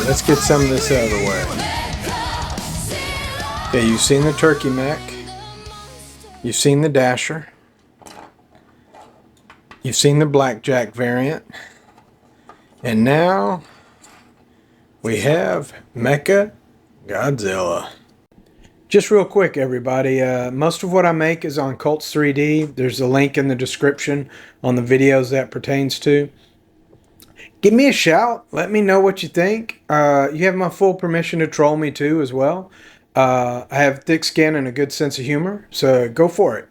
let's get some of this out of the way. Okay, you've seen the turkey mech. You've seen the dasher. You've seen the blackjack variant. And now we have Mechagodzilla. Just real quick, everybody, most of what I make is on Cults 3D. There's a link in the description on the videos that pertains to. Give me a shout. Let me know what you think. You have my full permission to troll me too as well. I have thick skin and a good sense of humor, so go for it.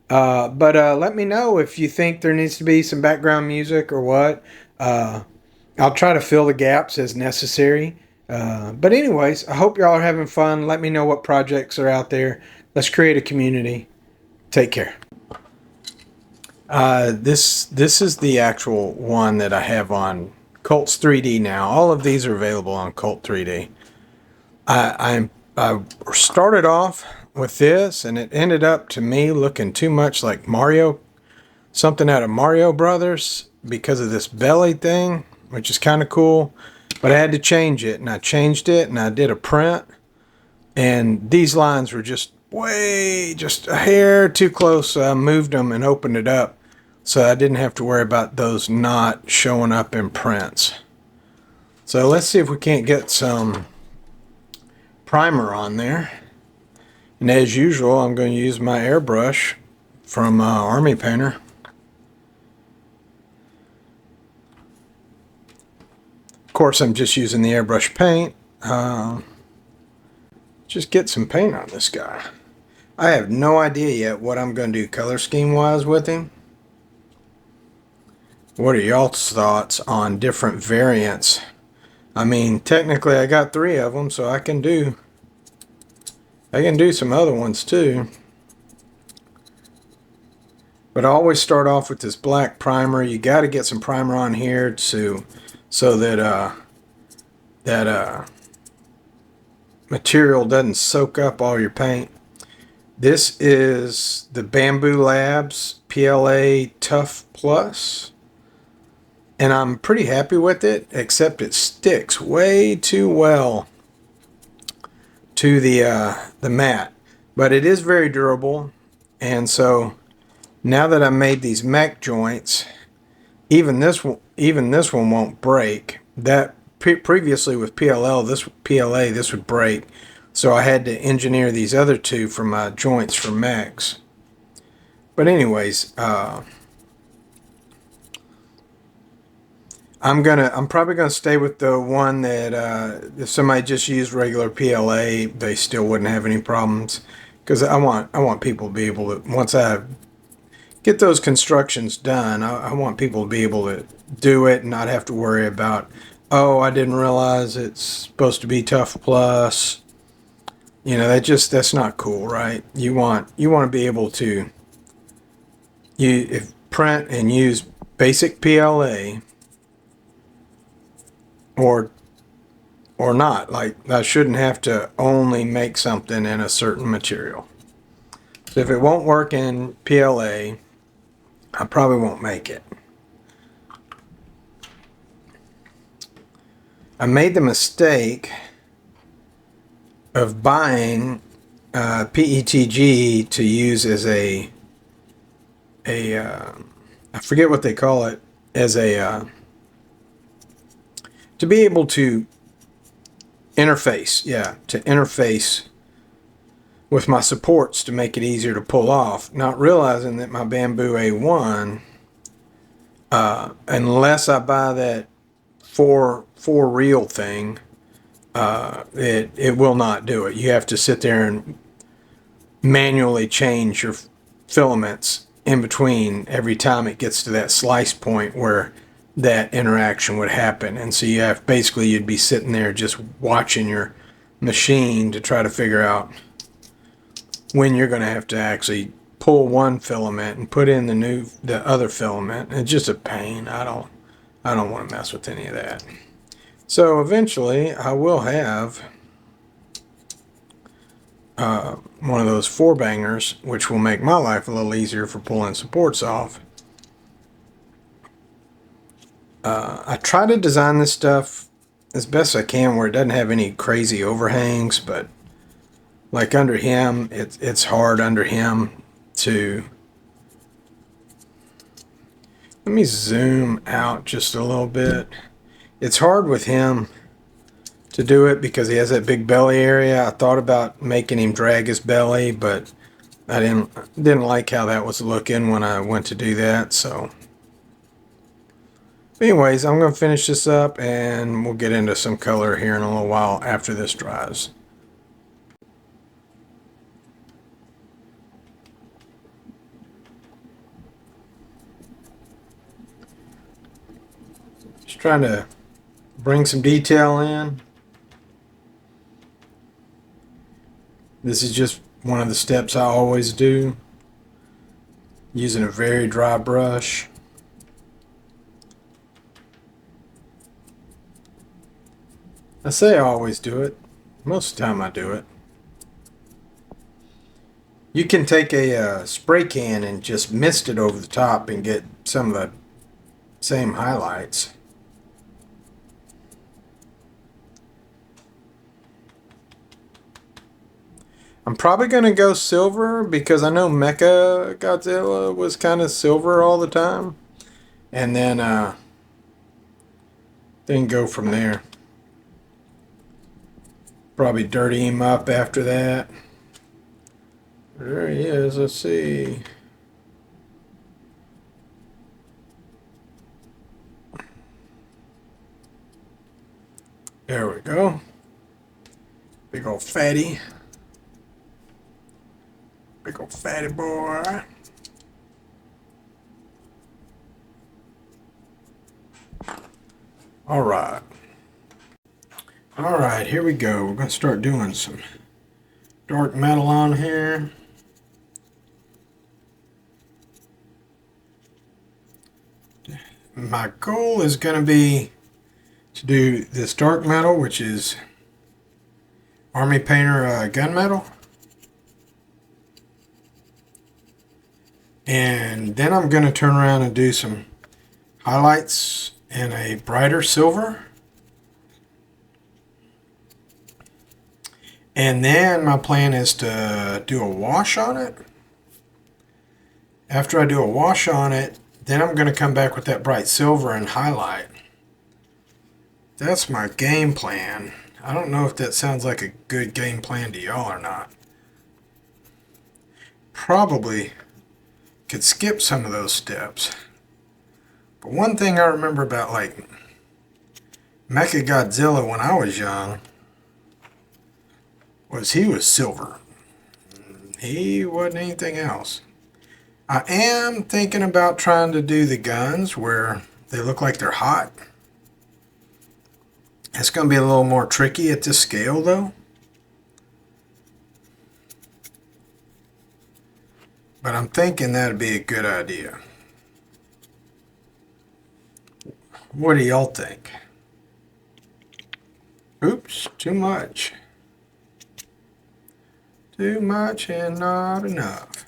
But let me know if you think there needs to be some background music or what. I'll try to fill the gaps as necessary. But anyways, I hope y'all are having fun. Let me know what projects are out there. Let's create a community. Take care. This is the actual one that I have on Cults 3D now. All of these are available on Cult 3D. I started off with this, and it ended up to me looking too much like Mario, something out of Mario Brothers, because of this belly thing, which is kind of cool. But I had to change it, and I changed it, and I did a print, and these lines were just a hair too close, so I moved them and opened it up so I didn't have to worry about those not showing up in prints. So let's see if we can't get some primer on there. And as usual, I'm going to use my airbrush from Army Painter. Of course, I'm just using the airbrush paint. Just get some paint on this guy. I have no idea yet what I'm going to do color scheme wise with him. What are y'all's thoughts on different variants? I mean, technically I got 3 of them, so I can do some other ones too. But I always start off with this black primer. You got to get some primer on here so that material doesn't soak up all your paint. This is the Bamboo Labs PLA Tough Plus, and I'm pretty happy with it, except it sticks way too well to the mat. But it is very durable, and so now that I made these mech joints, even this one won't break. That previously with PLA, this would break. So I had to engineer these other 2 for my joints for mechs. But anyways, I'm probably gonna stay with the one that if somebody just used regular PLA, they still wouldn't have any problems. Because I want people to be able to, once I get those constructions done, I want people to be able to do it and not have to worry about, oh, I didn't realize it's supposed to be Tough Plus. You know, that's not cool, right? You want to be able to print and use basic PLA or not. Like, I shouldn't have to only make something in a certain material. So if it won't work in PLA, I probably won't make it. I made the mistake of buying PETG to use as I forget what they call it, as to be able to interface with my supports to make it easier to pull off, not realizing that my Bamboo A1, unless I buy that four reel thing, it will not do it. You have to sit there and manually change your filaments in between every time it gets to that slice point where that interaction would happen. And so you'd be sitting there just watching your machine to try to figure out when you're going to have to actually pull one filament and put in the other filament. It's just a pain. I don't want to mess with any of that. So eventually I will have one of those 4-bangers, which will make my life a little easier for pulling supports off. I try to design this stuff as best I can where it doesn't have any crazy overhangs, but like under him, it's hard under him to... Let me zoom out just a little bit. It's hard with him to do it because he has that big belly area. I thought about making him drag his belly, but I didn't like how that was looking when I went to do that. So anyways, I'm going to finish this up and we'll get into some color here in a little while after this dries. Just trying to bring some detail in. This is just one of the steps I always do, using a very dry brush. I say I always do it. Most of the time I do it. You can take a spray can and just mist it over the top and get some of the same highlights. I'm probably going to go silver because I know Mechagodzilla was kind of silver all the time. And then go from there. Probably dirty him up after that. There he is. Let's see. There we go. Big old fatty. Big old fatty boy. Alright. Alright, here we go. We're going to start doing some dark metal on here. My goal is going to be to do this dark metal, which is Army Painter gunmetal. And then I'm going to turn around and do some highlights in a brighter silver. And then my plan is to do a wash on it. After I do a wash on it, then I'm going to come back with that bright silver and highlight. That's my game plan. I don't know if that sounds like a good game plan to y'all or not. Probably could skip some of those steps. But one thing I remember about like Mechagodzilla when I was young was he was silver. He wasn't anything else. I am thinking about trying to do the guns where they look like they're hot. It's going to be a little more tricky at this scale though. But I'm thinking that'd be a good idea. What do y'all think? Oops, too much. Too much and not enough.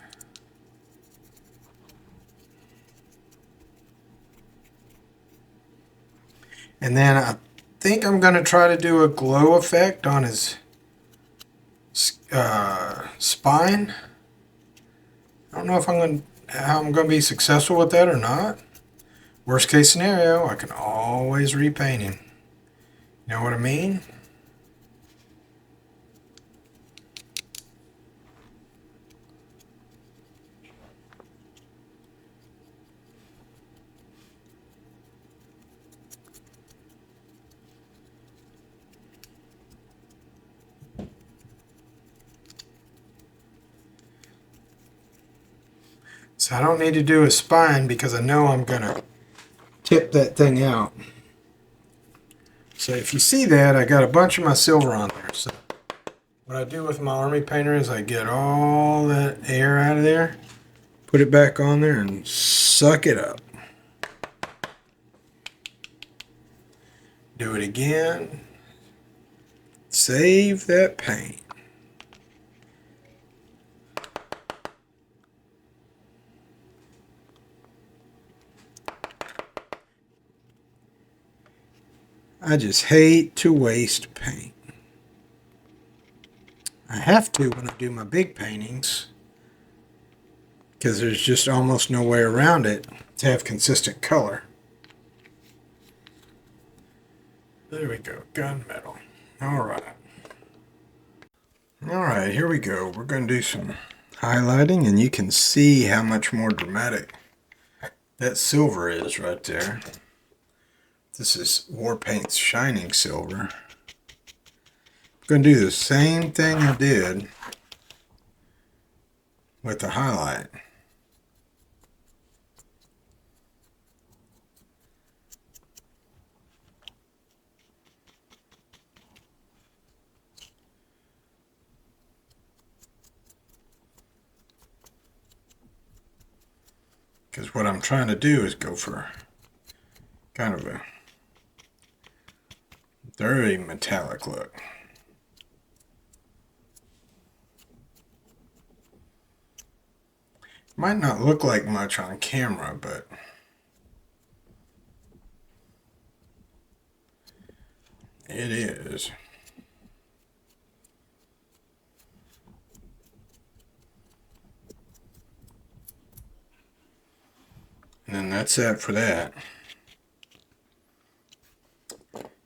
And then I think I'm going to try to do a glow effect on his spine. I don't know if how I'm going to be successful with that or not. Worst case scenario, I can always repaint him. You know what I mean? So I don't need to do a spine because I know I'm going to tip that thing out. So if you see that, I got a bunch of my silver on there. So what I do with my Army Painter is I get all that air out of there, put it back on there, and suck it up. Do it again. Save that paint. I just hate to waste paint. I have to when I do my big paintings, because there's just almost no way around it to have consistent color. There we go, gunmetal. Alright, here we go. We're going to do some highlighting, and you can see how much more dramatic that silver is right there. This is Warpaint's Shining Silver. I'm going to do the same thing I did with the highlight. Because what I'm trying to do is go for kind of a very metallic look. Might not look like much on camera, but it is. And then that's that for that.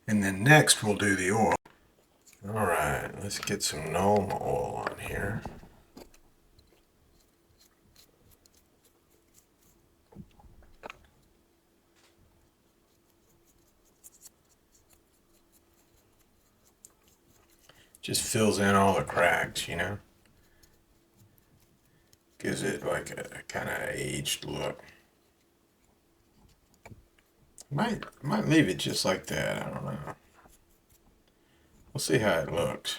And then next we'll do the oil. Alright, let's get some gnome oil on here. Just fills in all the cracks, you know. Gives it like a kind of aged look. Might leave it just like that, I don't know. We'll see how it looks.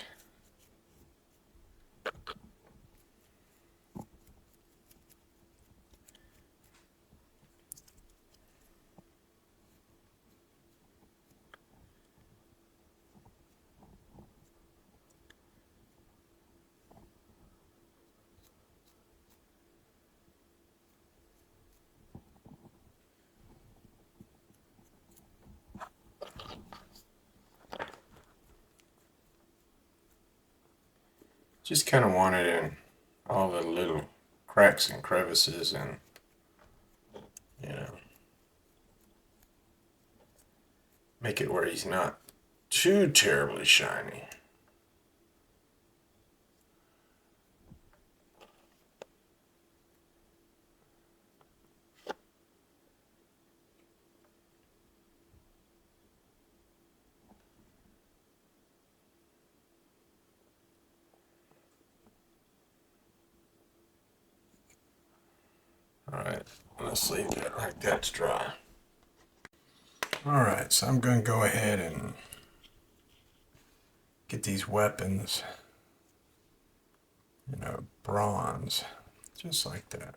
Just kind of want it in all the little cracks and crevices, and you know, make it where he's not too terribly shiny. Alright, let's leave that like that's dry. Alright, so I'm going to go ahead and get these weapons, you know, bronze, just like that.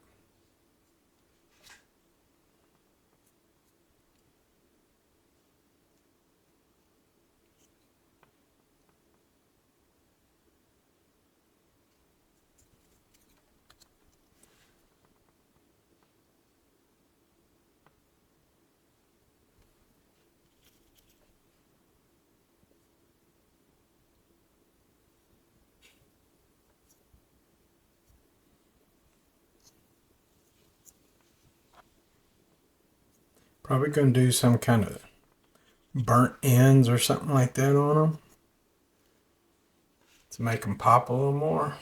Probably going to do some kind of burnt ends or something like that on them to make them pop a little more.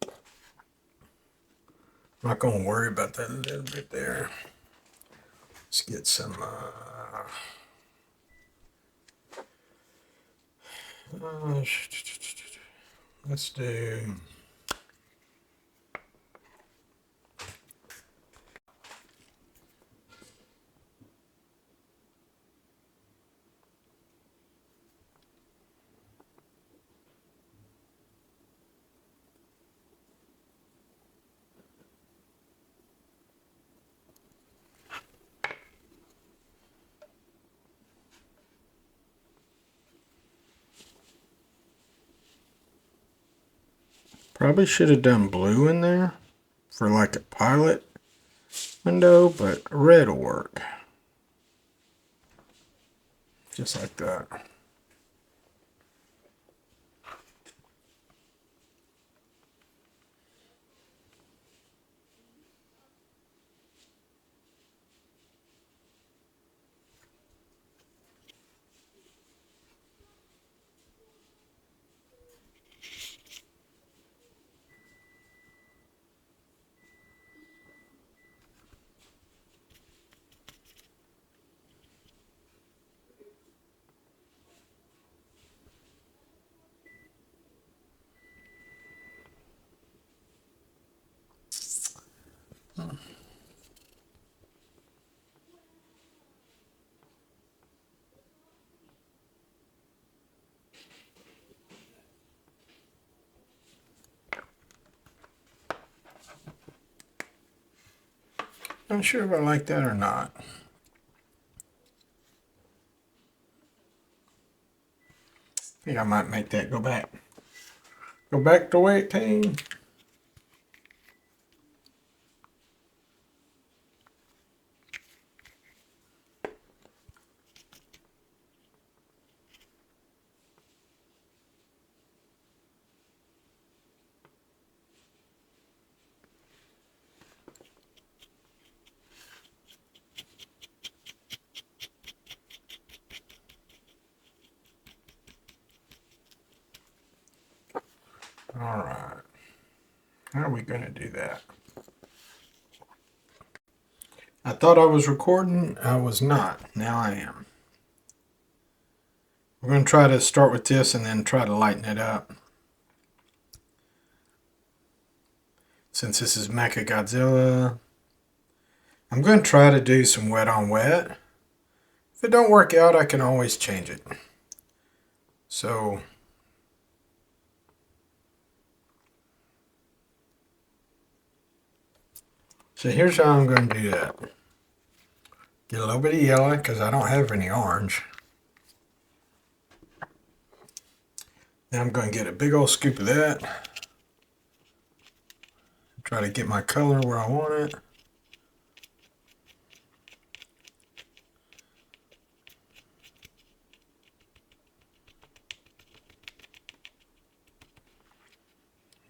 I'm not going to worry about that a little bit there. Let's get some let's do probably should have done blue in there for like a pilot, window, but red will work. Just like that. Not sure if I like that or not. I think I might make that go back. Go back to the way it came. All right. How are we going to do that? I thought I was recording. I was not. Now I am. We're going to try to start with this and then try to lighten it up. Since this is Mechagodzilla, I'm going to try to do some wet on wet. If it don't work out, I can always change it. So here's how I'm going to do that. Get a little bit of yellow because I don't have any orange. Then I'm going to get a big old scoop of that. Try to get my color where I want it.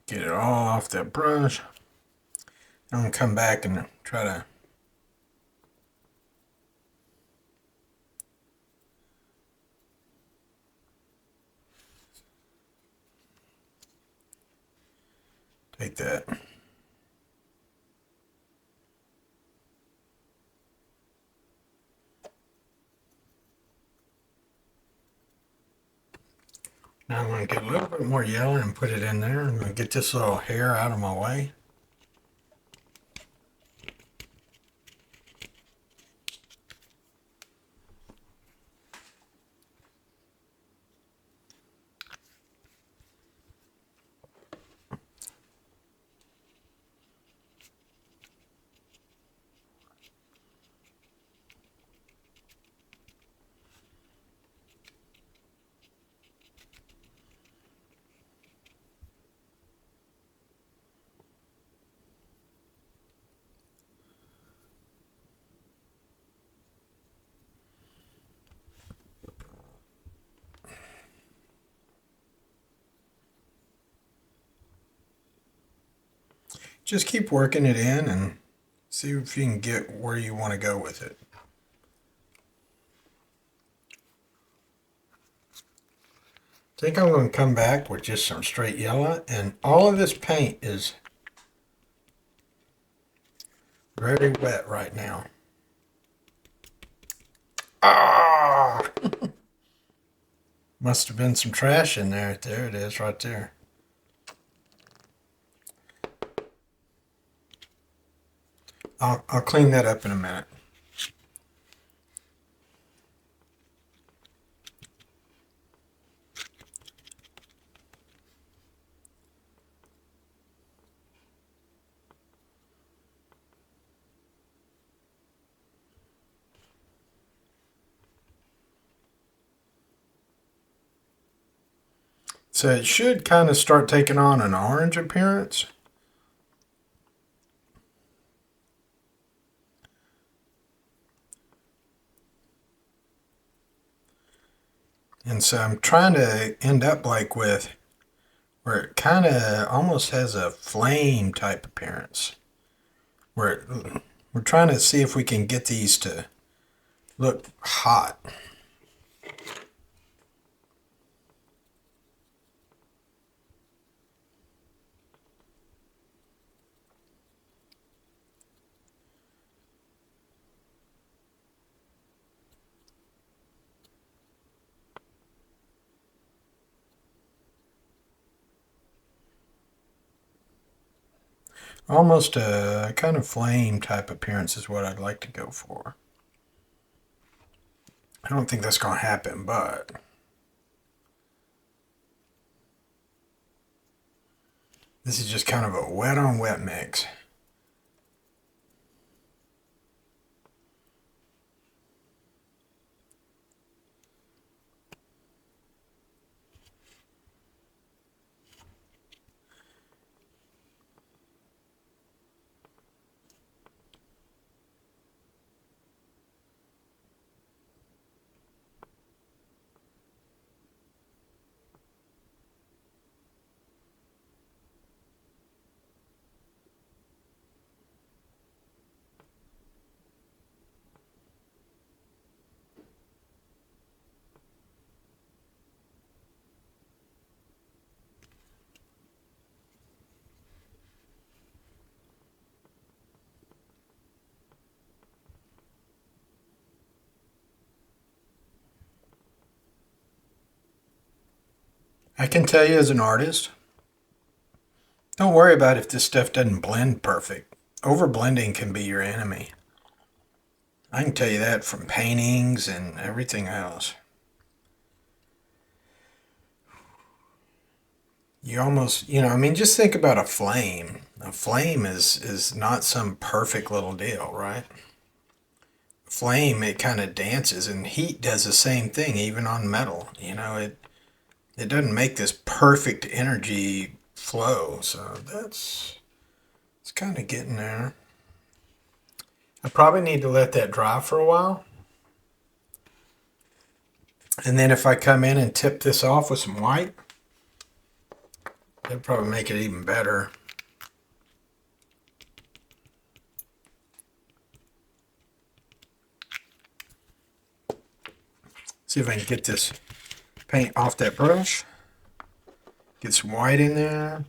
Get it all off that brush. I'm going to come back and try to take that. Now I'm going to get a little bit more yellow and put it in there. I'm going to get this little hair out of my way. Just keep working it in and see if you can get where you want to go with it. I think I'm going to come back with just some straight yellow, and all of this paint is very wet right now. Ah! Must have been some trash in there. There it is right there. I'll clean that up in a minute. So it should kind of start taking on an orange appearance. And so I'm trying to end up like with where it kind of almost has a flame type appearance. We're trying to see if we can get these to look hot. Almost a kind of flame type appearance is what I'd like to go for. I don't think that's going to happen, but this is just kind of a wet on wet mix. I can tell you as an artist, don't worry about if this stuff doesn't blend perfect. Overblending can be your enemy. I can tell you that from paintings and everything else. You almost, I mean, just think about a flame. A flame is not some perfect little deal, right? Flame, it kind of dances, and heat does the same thing, even on metal. It doesn't make this perfect energy flow, so it's kind of getting there. I probably need to let that dry for a while. And then if I come in and tip this off with some white, that'd probably make it even better. See if I can get this paint off that brush. Get some white in there.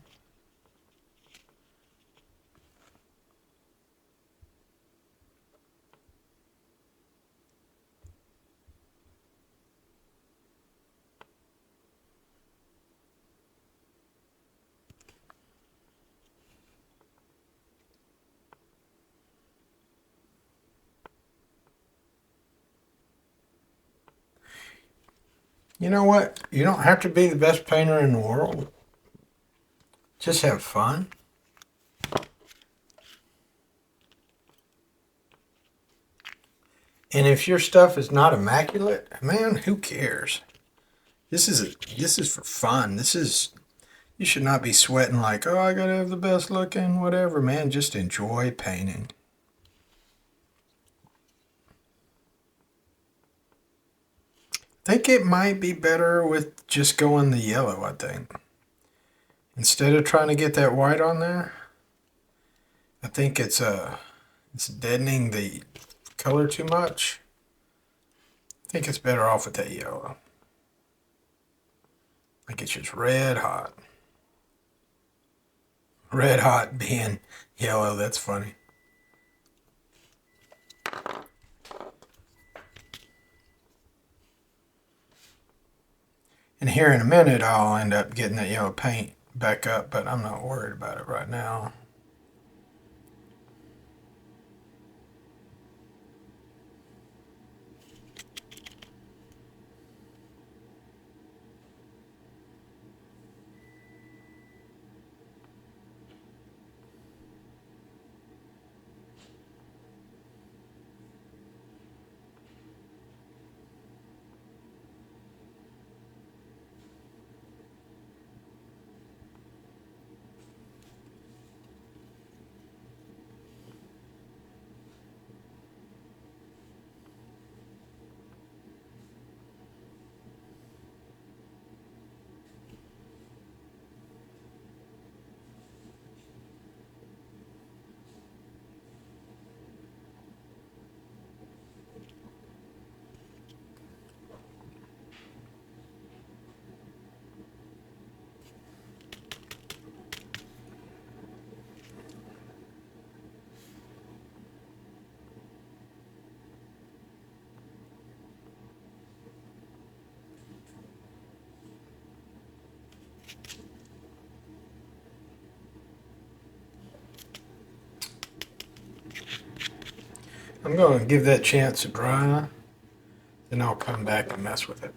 You know what? You don't have to be the best painter in the world. Just have fun. And if your stuff is not immaculate, man, who cares? This is for fun. You should not be sweating like, oh, I gotta have the best looking, whatever, man. Just enjoy painting. I think it might be better with just going the yellow, I think. Instead of trying to get that white on there, I think it's deadening the color too much. I think it's better off with that yellow. Like it's just red hot. Red hot being yellow, that's funny. And here in a minute, I'll end up getting that yellow paint back up, but I'm not worried about it right now. I'm going to give that a chance to dry. Then I'll come back and mess with it.